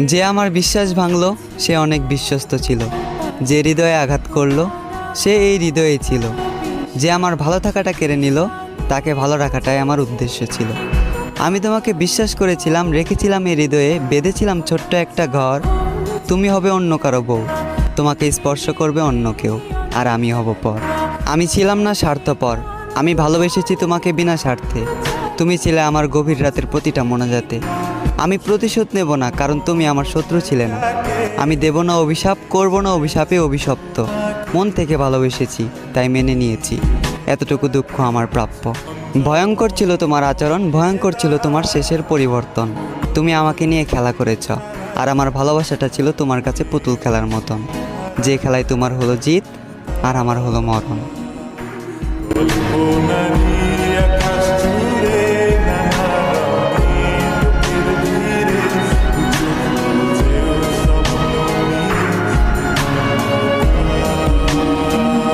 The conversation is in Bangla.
যে আমার বিশ্বাস ভাঙলো সে অনেক বিশ্বস্ত ছিল, যে হৃদয়ে আঘাত করলো সে এই হৃদয়ে ছিল, যে আমার ভালো থাকাটা কেড়ে নিল তাকে ভালো রাখাটাই আমার উদ্দেশ্য ছিল। আমি তোমাকে বিশ্বাস করেছিলাম, রেখেছিলাম এই হৃদয়ে, বেঁধেছিলাম ছোট্ট একটা ঘর। তুমি হবে অন্য কারো বউ, তোমাকে স্পর্শ করবে অন্য কেউ, আর আমি হব পর। আমি ছিলাম না স্বার্থপর, আমি ভালোবেসেছি তোমাকে বিনা স্বার্থে। তুমি ছিলে আমার গভীর রাতের প্রতিটা মোনাজাতে। আমি প্রতিশোধ নেব না, কারণ তুমি আমার শত্রু ছিলে না। আমি দেব না অভিশাপ, করব না অভিশাপে অভিশপ্ত। মন থেকে ভালোবেসেছি, তাই মেনে নিয়েছি। এতটুকু দুঃখ আমার প্রাপ্য। ভয়ঙ্কর ছিল তোমার আচরণ, ভয়ঙ্কর ছিল তোমার শেষের পরিবর্তন। তুমি আমাকে নিয়ে খেলা করেছ, আর আমার ভালোবাসাটা ছিল তোমার কাছে পুতুল খেলার মতন, যে খেলায় তোমার হলো জিত আর আমার হলো মরণ।